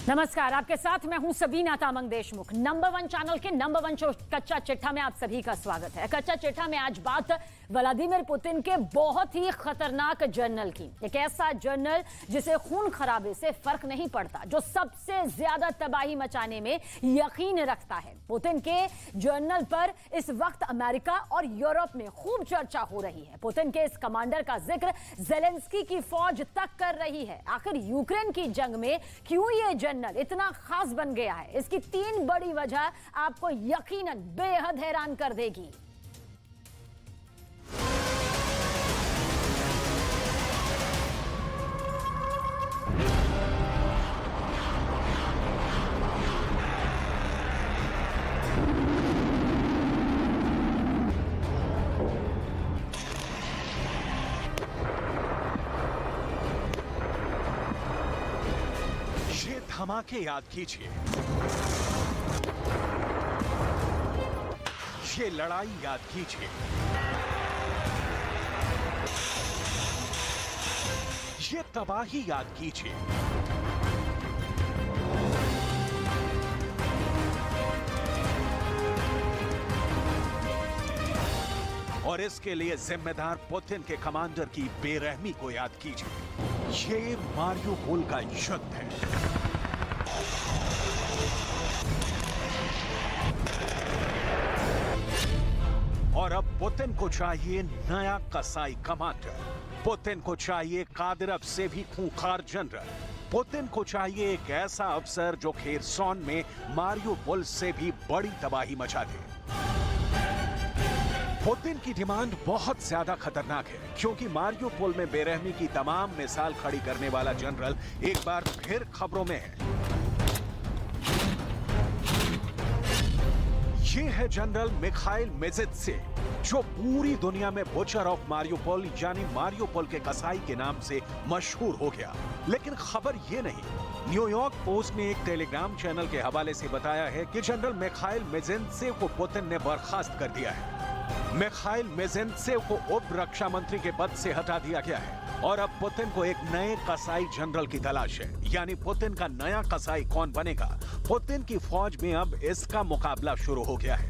नमस्कार, आपके साथ मैं हूं सबीना तामंग देशमुख। नंबर 1 चैनल के नंबर 1 शो कच्चा चिट्ठा में आप सभी का स्वागत है। कच्चा चिट्ठा में आज बात व्लादिमीर पुतिन के बहुत ही खतरनाक जर्नल की। एक ऐसा जर्नल जिसे खून खराबे से फर्क नहीं पड़ता, जो सबसे ज्यादा तबाही मचाने में यकीन रखता है। पुतिन के जर्नल पर इस वक्त अमेरिका और यूरोप में खूब चर्चा हो रही है। पुतिन के इस कमांडर का जिक्र जेलेंस्की की फौज तक कर रही है। आखिर यूक्रेन की जंग में क्यों ये जर्नल इतना खास बन गया है, इसकी 3 बड़ी वजह आपको यकीनन बेहद हैरान कर देगी। धमाके याद कीजिए, ये लड़ाई याद कीजिए, ये तबाही याद कीजिए। और इसके लिए जिम्मेदार पुतिन के कमांडर की बेरहमी को याद कीजिए। ये मारियुपोल का युद्ध है। और अब पुतिन को चाहिए नया कसाई कमांडर। पुतिन को चाहिए कादिरव से भी खूंखार जनरल। पुतिन को चाहिए एक ऐसा अफसर जो खेरसॉन में मारियुपोल से भी बड़ी तबाही मचा दे। पुतिन की डिमांड बहुत ज्यादा खतरनाक है, क्योंकि मारियुपोल में बेरहमी की तमाम मिसाल खड़ी करने वाला जनरल एक बार फिर खबरों में है। ये है जनरल मिखाइल मिजित्से, जो पूरी दुनिया में बुचर ऑफ मारियुपोल यानी मारियुपोल के कसाई के नाम से मशहूर हो गया। लेकिन खबर ये नहीं, न्यूयॉर्क पोस्ट ने एक टेलीग्राम चैनल के हवाले से बताया है कि जनरल मिखाइल मिजित्से को पुतिन ने बर्खास्त कर दिया है। मिखाइल मिजित्से को उप रक्षा मंत्री के पद से हटा दिया गया है और अब पुतिन को एक नए कसाई जनरल की तलाश है। यानी पुतिन का नया कसाई कौन बनेगा? पुतिन की फौज में अब इसका मुकाबला शुरू हो गया है।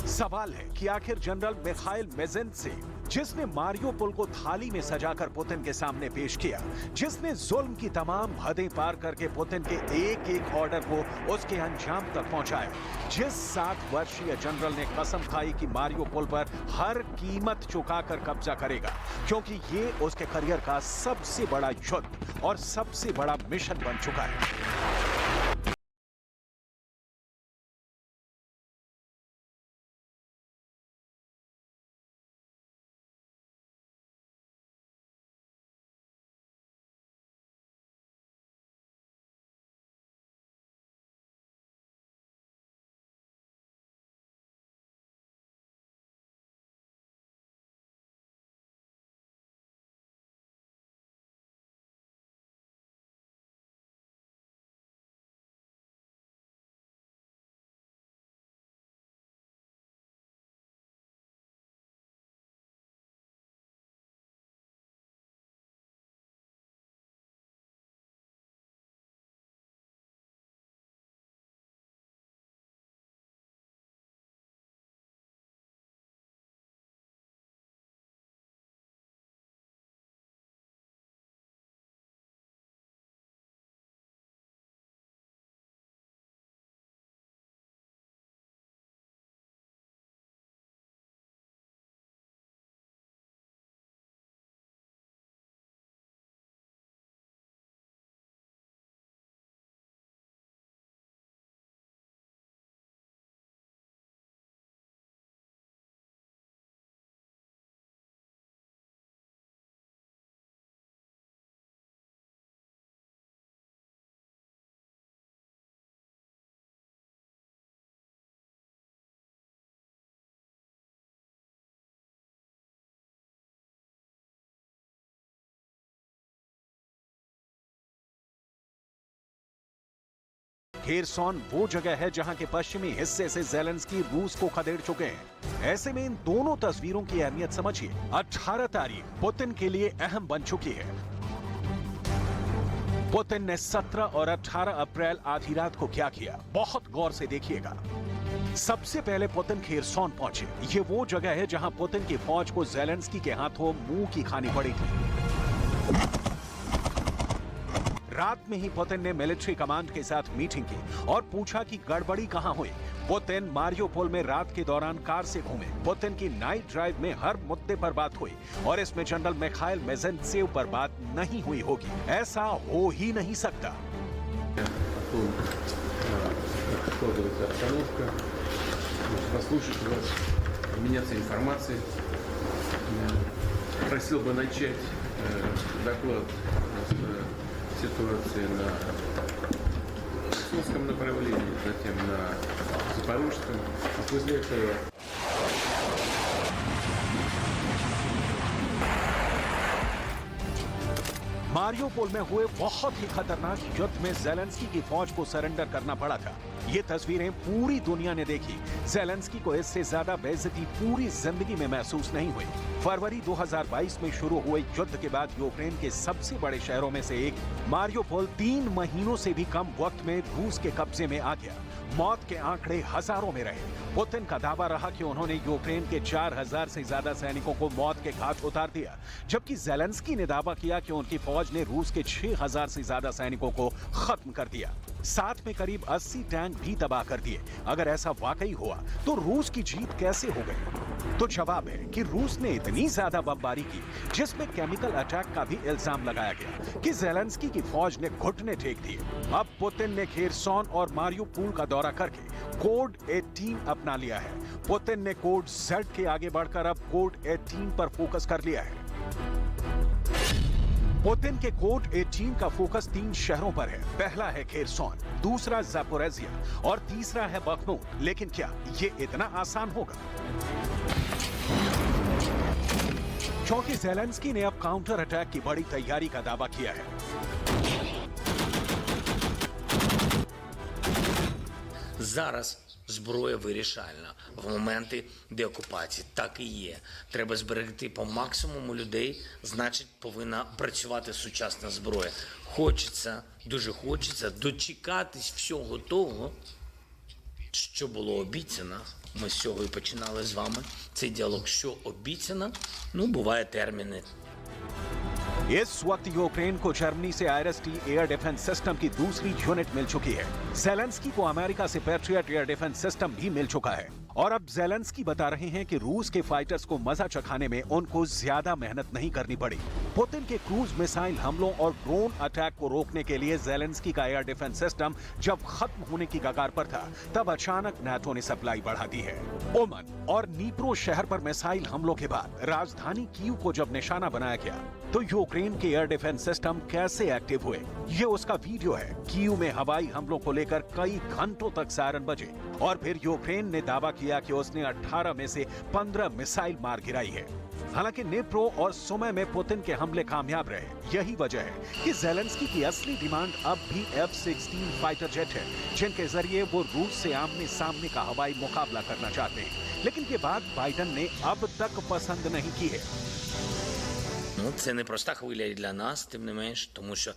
सवाल है कि आखिर जनरल मिखाइल मिजित्से, जिसने मारियुपोल को थाली में सजाकर पुतिन के सामने पेश किया, जिसने जुल्म की तमाम हदें पार करके पुतिन के एक एक ऑर्डर को उसके अंजाम तक पहुंचाया, जिस 60 वर्षीय जनरल ने कसम खाई कि मारियुपोल पर हर कीमत चुकाकर कब्जा करेगा, क्योंकि ये उसके करियर का सबसे बड़ा युद्ध और सबसे बड़ा मिशन बन चुका है। खेरसॉन वो जगह है जहां के पश्चिमी हिस्से से ज़ेलेंस्की रूस को खदेड़ चुके हैं। ऐसे में इन दोनों तस्वीरों की अहमियत समझिए। 18 तारीख पुतिन के लिए अहम बन चुकी है। पुतिन ने 17 और 18 अप्रैल आधी रात को क्या किया, बहुत गौर से देखिएगा। सबसे पहले पुतिन खेरसॉन पहुंचे। ये वो जगह है जहां पुतिन की फौज को ज़ेलेंस्की के हाथों मुंह की खानी पड़ी थी। रात में ही पुतिन ने मिलिट्री कमांड के साथ मीटिंग की और पूछा कि गड़बड़ी कहां हुई। पुतिन मारियोपोल में रात के दौरान कार से घूमे। पुतिन की नाइट ड्राइव में हर मुद्दे पर बात हुई और इसमें जनरल मिखाइल मेजेंत्सेव पर बात नहीं हुई होगी। ऐसा हो ही नहीं सकता। Послушать вас, обменяться информацией. Просил бы начать доклад с ситуации на Херсонском направлении, затем на Запорожском, а после этого मारियोपोल में हुए बहुत ही खतरनाक युद्ध में ज़ेलेंस्की की फौज को सरेंडर करना पड़ा था। ये तस्वीरें पूरी दुनिया ने देखी। ज़ेलेंस्की को इससे ज्यादा बेइज्जती पूरी जिंदगी में महसूस नहीं हुई। फरवरी 2022 में शुरू हुए युद्ध के बाद यूक्रेन के सबसे बड़े शहरों में से एक मारियोपोल 3 महीनों से भी कम वक्त में रूस के कब्जे में आ गया। मौत के आंकड़े हजारों में रहे। पुतिन का दावा रहा कि उन्होंने यूक्रेन के 4000 से ज्यादा सैनिकों को मौत के घाट उतार दिया, जबकि ज़ेलेंस्की ने दावा किया कि उनकी फौज ने रूस के 6000 से ज्यादा सैनिकों को खत्म कर दिया। साथ में करीब 80 टैंक भी तबाह कर दिए। अगर ऐसा वाकई हुआ तो रूस की जीत कैसे हो गई? तो जवाब है कि रूस ने इतनी ज्यादा बमबारी की, जिसमें केमिकल अटैक का भी इल्जाम लगाया गया, कि ज़ेलेंस्की की फौज ने घुटने टेक दिए। अब पुतिन ने खेरसॉन और मारियोपोल का दौरा करके कोड 18 अपना लिया है। पुतिन ने कोड Z के आगे बढ़कर अब कोड 18 पर फोकस कर लिया है। पुतिन के कोड 18 का फोकस 3 शहरों पर है। पहला है खेरसॉन, दूसरा ज़ापोरिज़िया और तीसरा है बख्मूत। लेकिन क्या ये इतना आसान होगा? क्योंकि ज़ेलेंस्की ने अब काउंटर अटैक की बड़ी तैयारी का दावा किया है। Зараз зброя вирішальна в моменти деокупації. Так і є. Треба зберегти по максимуму людей, значить повинна працювати сучасна зброя. Хочеться, дуже хочеться дочекатись всього того, що було обіцяно. Ми з цього і починали з вами цей діалог. Що обіцяно? Ну, буває терміни. इस वक्त यूक्रेन को जर्मनी से IRIS-T एयर डिफेंस सिस्टम की दूसरी यूनिट मिल चुकी है। ज़ेलेंस्की को अमेरिका से पैट्रियट एयर डिफेंस सिस्टम भी मिल चुका है। और अब ज़ेलेंस्की बता रहे हैं कि रूस के फाइटर्स को मजा चखाने में उनको ज्यादा मेहनत नहीं करनी पड़ी। पुतिन के क्रूज मिसाइल हमलों और ड्रोन अटैक को रोकने के लिए ज़ेलेंस्की का एयर डिफेंस सिस्टम जब खत्म होने की कगार पर था, तब अचानक नाटो ने सप्लाई बढ़ा दी है। ओमन और नीप्रो शहर पर मिसाइल हमलों के बाद राजधानी कीव को जब निशाना बनाया गया, तो यूक्रेन के एयर डिफेंस सिस्टम कैसे एक्टिव हुए, ये उसका वीडियो है। कीव में हवाई हमलों को लेकर कई घंटों तक सायरन बजे और फिर यूक्रेन ने दावा किया कि उसने 18 में से 15 मिसाइल मार गिराई है। हालांकि नेप्रो और सुमे में पुतिन के हमले कामयाब रहे। यही वजह है कि ज़ेलेंस्की की असली डिमांड अब भी F-16 फाइटर जेट है, जिनके जरिए वो रूस से आमने सामने का हवाई मुकाबला करना चाहते हैं। लेकिन ये बात बाइडेन ने अब तक पसंद नहीं की है। Ну, це не проста хвиля і для нас, тим не менш, тому що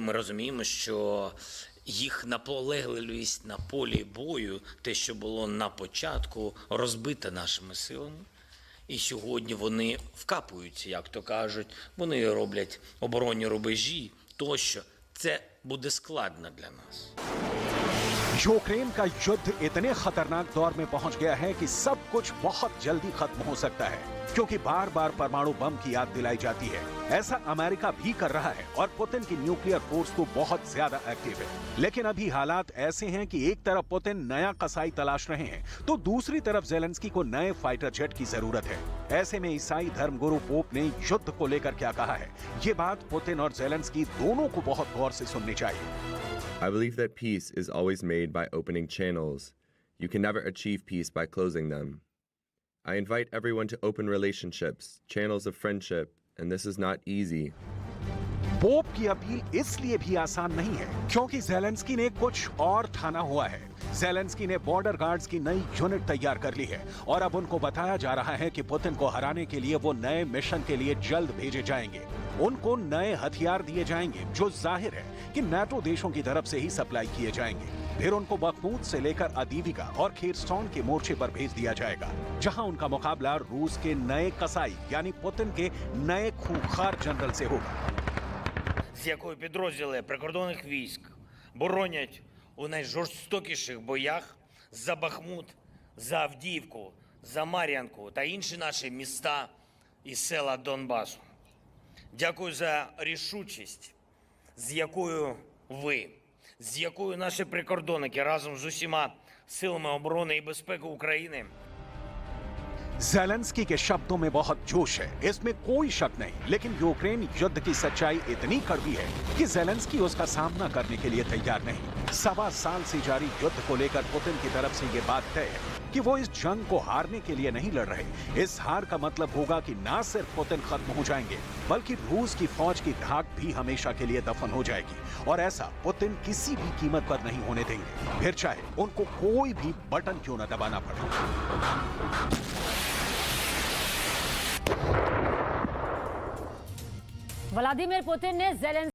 ми розуміємо, що їх наполегливість на полі бою, те, що було на початку, розбите нашими силами. І сьогодні вони вкапуються, як то кажуть, вони роблять оборонні рубежі, тощо. Це буде складно для нас. यूक्रेन का युद्ध इतने खतरनाक दौर में पहुंच गया है कि सब कुछ बहुत जल्दी खत्म हो सकता है, क्योंकि बार बार परमाणु बम की याद दिलाई जाती है। ऐसा अमेरिका भी कर रहा है और पुतिन की न्यूक्लियर फोर्स तो बहुत ज्यादा एक्टिव है। लेकिन अभी हालात ऐसे हैं कि एक तरफ पुतिन नया कसाई तलाश रहे हैं, तो दूसरी तरफ ज़ेलेंस्की को नए फाइटर जेट की जरूरत है। ऐसे में ईसाई धर्मगुरु पोप ने युद्ध को लेकर क्या कहा है, ये बात पुतिन और ज़ेलेंस्की दोनों को बहुत गौर से सुननी चाहिए। I believe that peace is always made by opening channels. You can never achieve peace by closing them. I invite everyone to open relationships, channels of friendship, and this is not easy. Pope की appeal इसलिए भी आसान नहीं है क्योंकि Zelensky ने कुछ और ठाना हुआ है। ज़ेलेंस्की ने बॉर्डर गार्ड्स की नई यूनिट तैयार कर ली है और अब उनको बताया जा रहा है कि पुतिन को हराने के लिए वो नए मिशन के लिए जल्द भेजे जाएंगे। उनको नए हथियार दिए जाएंगे जो जाहिर है कि नाटो देशों की तरफ से ही सप्लाई किए जाएंगे। फिर उनको बखमूत से लेकर अदीविका और खेरस्टोन के मोर्चे पर भेज दिया जाएगा, जहां उनका मुकाबला रूस के नए कसाई यानी पुतिन के नए खूंखार जनरल से होगा। З якою підрозділи прикордонних військ боронять у найжорстокіших боях за Бахмут, за Авдіївку, за Мар'янку та інші наші міста і села Донбасу. Дякую за рішучість, з якою ви, з якою наші прикордонники разом з усіма силами оборони і безпеки України ज़ेलेंस्की के शब्दों में बहुत जोश है, इसमें कोई शक नहीं। लेकिन यूक्रेन युद्ध की सच्चाई इतनी कड़वी है कि ज़ेलेंस्की उसका सामना करने के लिए तैयार नहीं। 1.25 साल से जारी युद्ध को लेकर पुतिन की तरफ से ये बात तय है कि वो इस जंग को हारने के लिए नहीं लड़ रहे। इस हार का मतलब होगा कि ना सिर्फ पुतिन खत्म हो जाएंगे, बल्कि रूस की फौज की धाक भी हमेशा के लिए दफन हो जाएगी। और ऐसा पुतिन किसी भी कीमत पर नहीं होने देंगे, फिर चाहे उनको कोई भी बटन क्यों न दबाना पड़े। व्लादिमीर पुतिन ने ज़ेलेंस्की